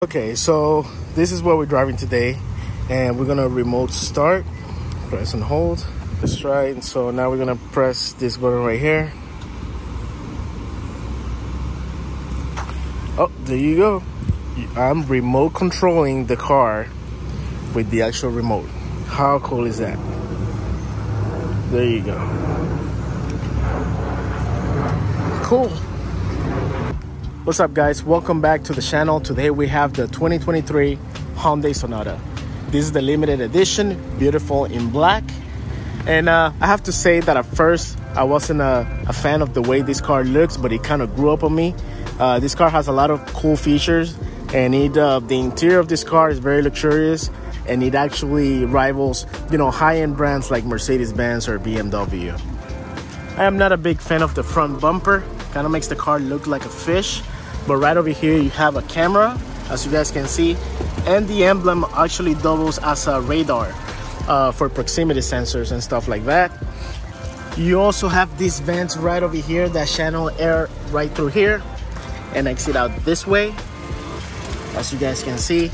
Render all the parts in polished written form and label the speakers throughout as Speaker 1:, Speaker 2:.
Speaker 1: Okay, so this is what we're driving today, and we're gonna remote start, press and hold. Let's try it. So now we're gonna press this button right here. Oh, there you go. I'm remote controlling the car with the actual remote. How cool is that? There you go. Cool. What's up, guys? Welcome back to the channel. Today we have the 2023 Hyundai Sonata. This is the limited edition, beautiful in black. And I have to say that at first I wasn't a fan of the way this car looks, but it kind of grew up on me. This car has a lot of cool features, and the interior of this car is very luxurious, and it actually rivals, high-end brands like Mercedes-Benz or BMW. I am not a big fan of the front bumper. Kind of makes the car look like a fish. But right over here you have a camera, as you guys can see, and the emblem actually doubles as a radar for proximity sensors and stuff like that. You also have these vents right over here that channel air right through here and exit out this way, as you guys can see.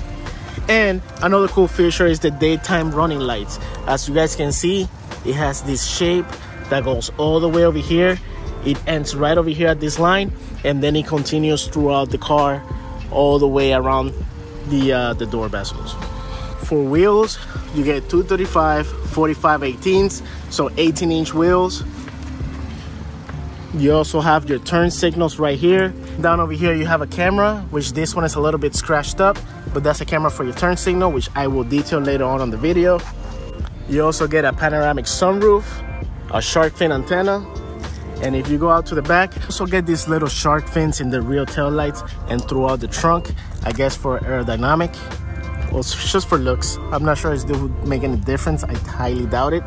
Speaker 1: And another cool feature is the daytime running lights. As you guys can see, it has this shape that goes all the way over here. It ends right over here at this line, and then it continues throughout the car all the way around the door bezels. For wheels, you get 235 45/18, so 18-inch wheels. You also have your turn signals right here. Down over here you have a camera, which this one is a little bit scratched up, but that's a camera for your turn signal, which I will detail later on the video. You also get a panoramic sunroof, a shark fin antenna. And if you go out to the back, you also get these little shark fins in the rear tail lights and throughout the trunk, I guess for aerodynamic. Well, it's just for looks. I'm not sure if it would make any difference. I highly doubt it.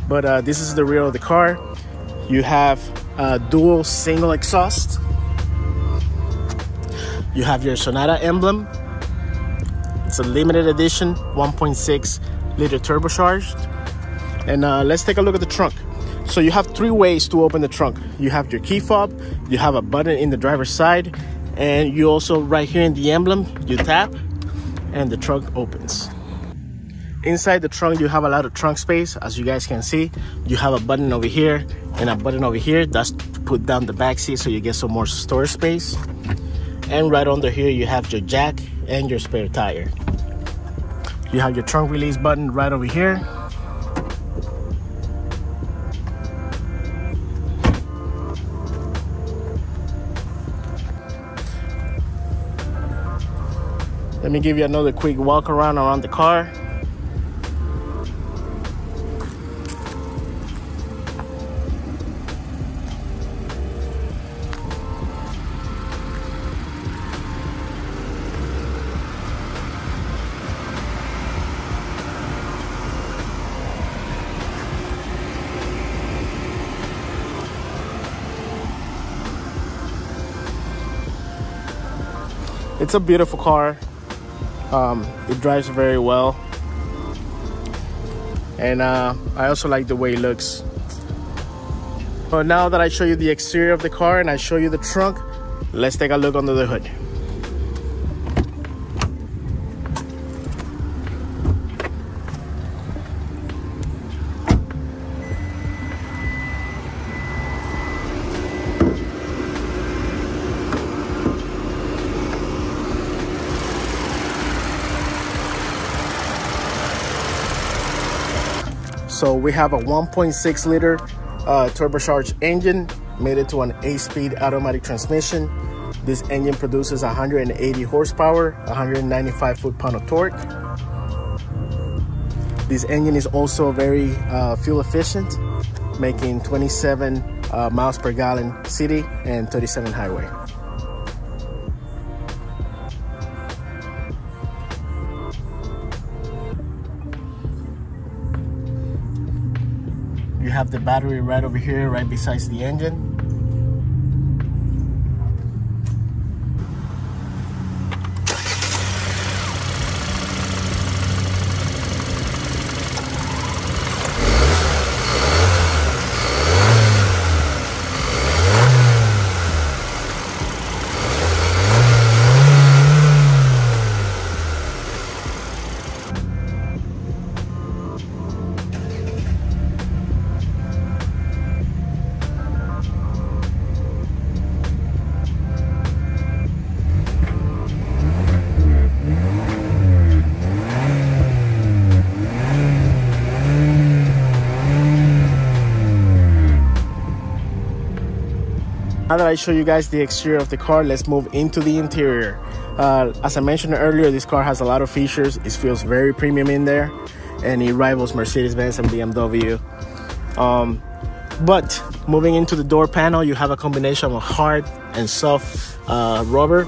Speaker 1: But this is the rear of the car. You have a dual single exhaust. You have your Sonata emblem. It's a limited edition, 1.6 liter turbocharged. And let's take a look at the trunk. So you have three ways to open the trunk. You have your key fob, you have a button in the driver's side, and you also right here in the emblem, you tap and the trunk opens. Inside the trunk, you have a lot of trunk space. As you guys can see, you have a button over here and a button over here. That's to put down the back seat so you get some more storage space. And right under here, you have your jack and your spare tire. You have your trunk release button right over here. Let me give you another quick walk around the car. It's a beautiful car. It drives very well, and I also like the way it looks. But now that I show you the exterior of the car and I show you the trunk, let's take a look under the hood. So we have a 1.6 liter turbocharged engine made it to an 8-speed automatic transmission. This engine produces 180 horsepower, 195 foot-pound of torque. This engine is also very fuel efficient, making 27 miles per gallon city and 37 highway. You have the battery right over here, right beside the engine. that I show you guys the exterior of the car, let's move into the interior. As I mentioned earlier, this car has a lot of features. It feels very premium in there, and it rivals Mercedes-Benz and BMW. But moving into the door panel, you have a combination of hard and soft rubber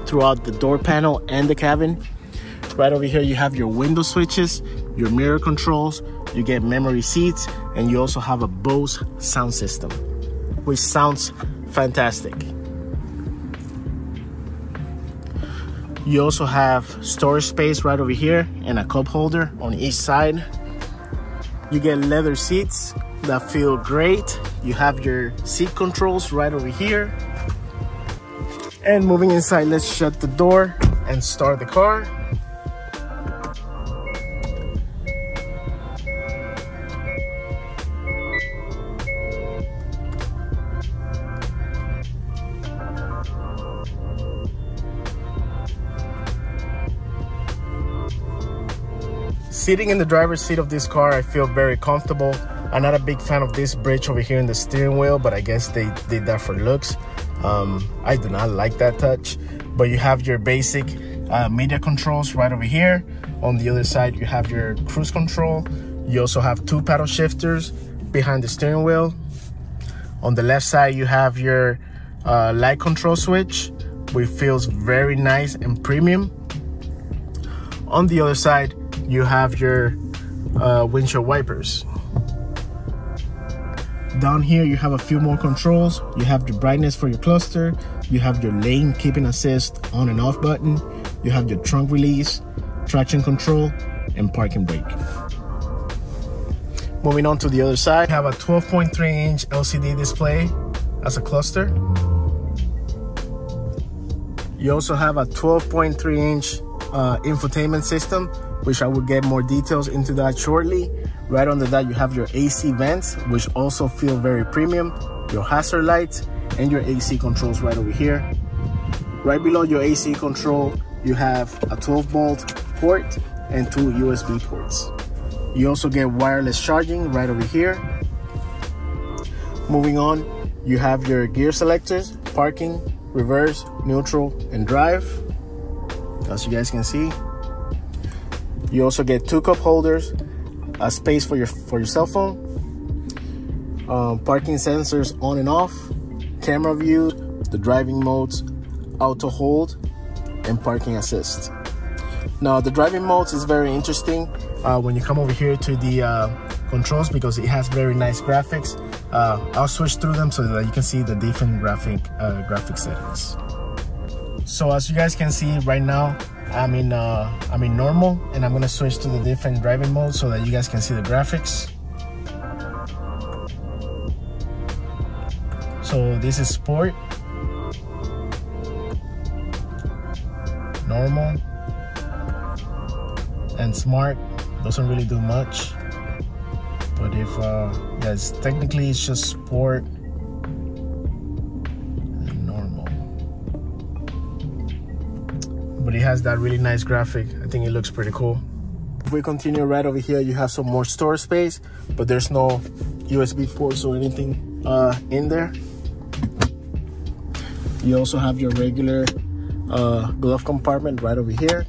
Speaker 1: throughout the door panel and the cabin. Right over here, you have your window switches, your mirror controls, you get memory seats, and you also have a Bose sound system, which sounds fantastic. You also have storage space right over here and a cup holder on each side. You get leather seats that feel great. You have your seat controls right over here. And moving inside, let's shut the door and start the car. Sitting in the driver's seat of this car, I feel very comfortable. I'm not a big fan of this bridge over here in the steering wheel, but I guess they did that for looks. I do not like that touch. But you have your basic media controls right over here. On the other side, you have your cruise control. You also have 2 paddle shifters behind the steering wheel. On the left side, you have your light control switch, which feels very nice and premium. On the other side, you have your windshield wipers. Down here, you have a few more controls. You have the brightness for your cluster. You have your lane keeping assist on and off button. You have your trunk release, traction control, and parking brake. Moving on to the other side, you have a 12.3-inch LCD display as a cluster. You also have a 12.3-inch infotainment system, which I will get more details into that shortly. Right under that, you have your AC vents, which also feel very premium, your hazard lights, and your AC controls right over here. Right below your AC control, you have a 12-volt port and 2 USB ports. You also get wireless charging right over here. Moving on, you have your gear selectors, parking, reverse, neutral, and drive, as you guys can see. You also get 2 cup holders, a space for your cell phone, parking sensors on and off, camera view, the driving modes, auto hold, and parking assist. Now the driving modes is very interesting when you come over here to the controls, because it has very nice graphics. I'll switch through them so that you can see the different graphic settings. So as you guys can see right now, I'm in normal, and I'm gonna switch to the different driving modes so that you guys can see the graphics. So this is sport, normal, and smart. Doesn't really do much, but if yes, technically it's just sport and normal. But it has that really nice graphic. I think it looks pretty cool. If we continue right over here, you have some more storage space, but there's no USB ports or anything in there. You also have your regular glove compartment right over here.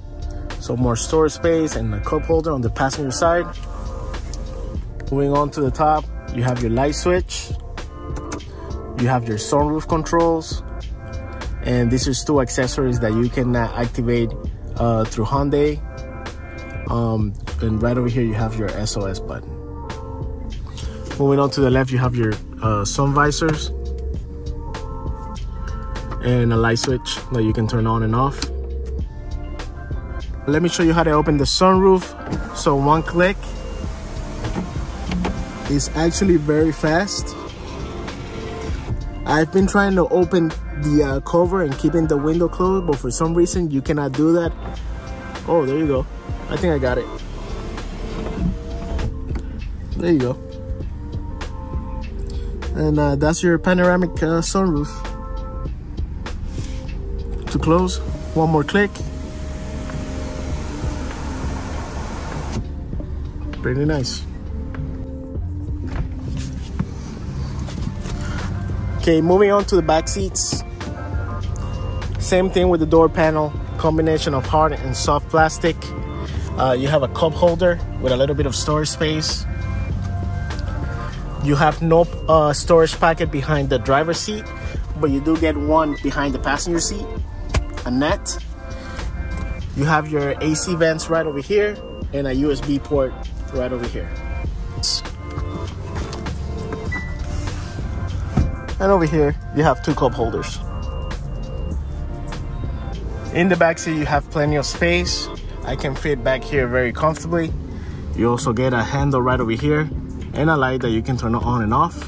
Speaker 1: So more storage space and a cup holder on the passenger side. Moving on to the top, you have your light switch. You have your sunroof controls. And these are 2 accessories that you can activate through Hyundai. And right over here, you have your SOS button. Moving on to the left, you have your sun visors and a light switch that you can turn on and off. Let me show you how to open the sunroof. So 1 click is actually very fast. I've been trying to open the cover and keeping the window closed, but for some reason you cannot do that. Oh, there you go. I think I got it. There you go. And that's your panoramic sunroof. To close, 1 more click. Pretty nice. Okay, moving on to the back seats. Same thing with the door panel, combination of hard and soft plastic. You have a cup holder with a little bit of storage space. You have no storage pocket behind the driver's seat, but you do get one behind the passenger seat, a net. You have your AC vents right over here and a USB port right over here. And over here, you have two cup holders. In the back seat, you have plenty of space. I can fit back here very comfortably. You also get a handle right over here and a light that you can turn on and off.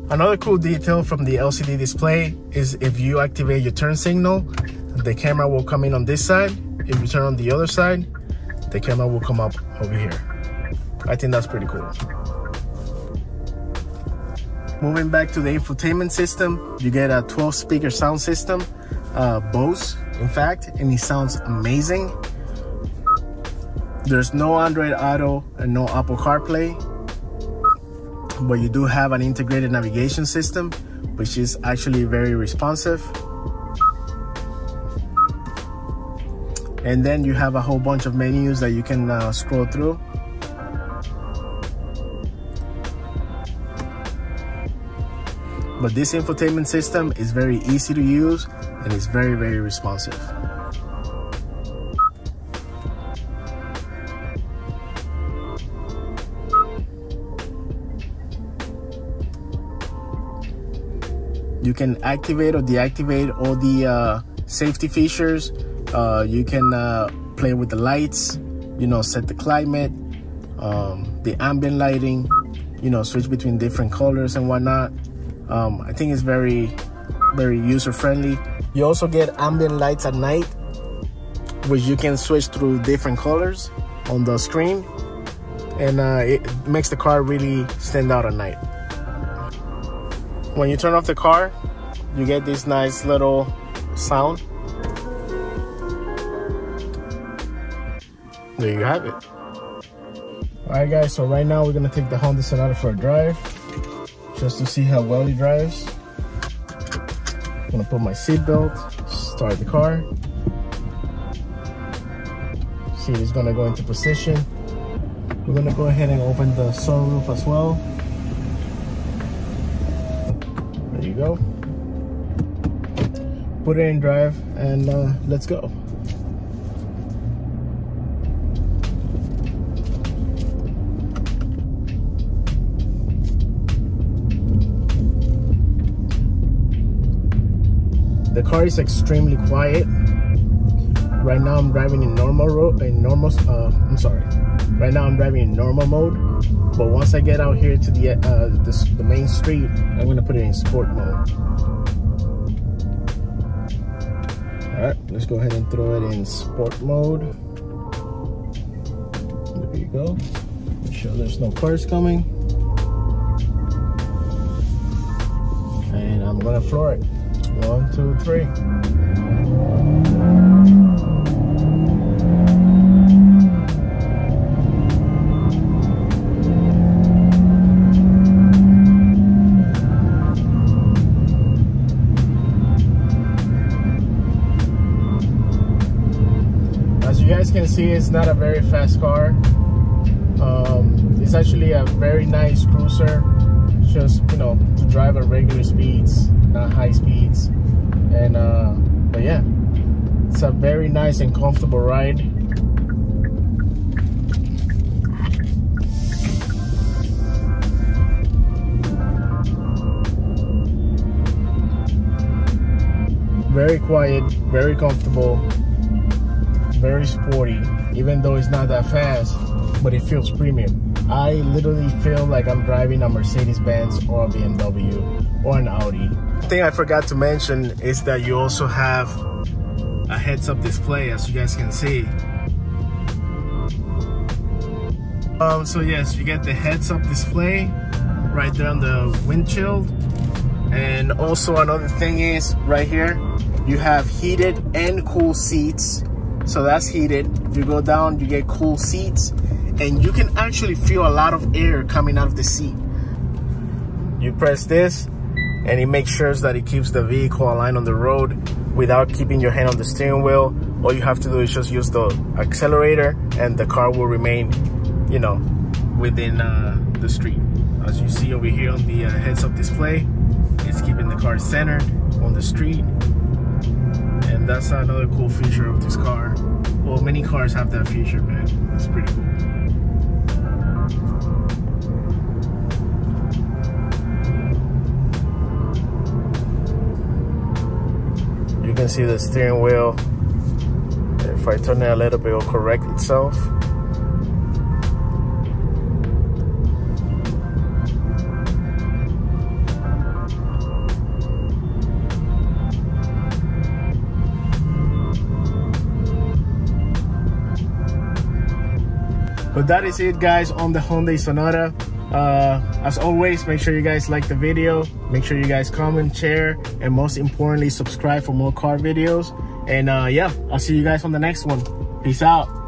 Speaker 1: Another cool detail from the LCD display is if you activate your turn signal, the camera will come in on this side. If you turn on the other side, the camera will come up over here. I think that's pretty cool. Moving back to the infotainment system, you get a 12-speaker sound system, Bose, in fact, and it sounds amazing. There's no Android Auto and no Apple CarPlay, but you do have an integrated navigation system, which is actually very responsive. And then you have a whole bunch of menus that you can scroll through. But this infotainment system is very easy to use and is very, very responsive. You can activate or deactivate all the safety features. You can play with the lights, you know, set the climate, the ambient lighting, you know, switch between different colors and whatnot. I think it's very, very user-friendly. You also get ambient lights at night, which you can switch through different colors on the screen, and it makes the car really stand out at night. When you turn off the car, you get this nice little sound. There you have it. Alright guys, so right now we're gonna take the Hyundai Sonata for a drive, just to see how well it drives. I'm gonna put my seatbelt, start the car. See, it's gonna go into position. We're gonna go ahead and open the sunroof as well. There you go. Put it in drive and let's go. The car is extremely quiet. Right now I'm driving in normal Right now I'm driving in normal mode, but once I get out here to the main street, I'm gonna put it in sport mode. All right, let's go ahead and throw it in sport mode. There you go. Make sure there's no cars coming. And I'm gonna floor it. 1, 2, 3. As you guys can see, it's not a very fast car. It's actually a very nice cruiser, just, you know, to drive at regular speeds, not high speeds. And but yeah, it's a very nice and comfortable ride. Very quiet, very comfortable, very sporty, even though it's not that fast, but it feels premium. I literally feel like I'm driving a Mercedes-Benz or a BMW or an Audi. The thing I forgot to mention is that you also have a heads-up display, as you guys can see. So yes, you get the heads-up display right there on the windshield. And also another thing is right here, you have heated and cool seats so that's heated. If you go down, you get cool seats, and you can actually feel a lot of air coming out of the seat. You press this, and it makes sure that it keeps the vehicle aligned on the road without keeping your hand on the steering wheel. All you have to do is just use the accelerator, and the car will remain, you know, within the street. As you see over here on the heads-up display, it's keeping the car centered on the street. And that's another cool feature of this car. Well, many cars have that feature, man. It's pretty cool. You can see the steering wheel. If I turn it a little bit, it'll correct itself. But that is it, guys, on the Hyundai Sonata. As always, make sure you guys like the video, make sure you guys comment, share, and most importantly, subscribe for more car videos. And yeah, I'll see you guys on the next one. Peace out.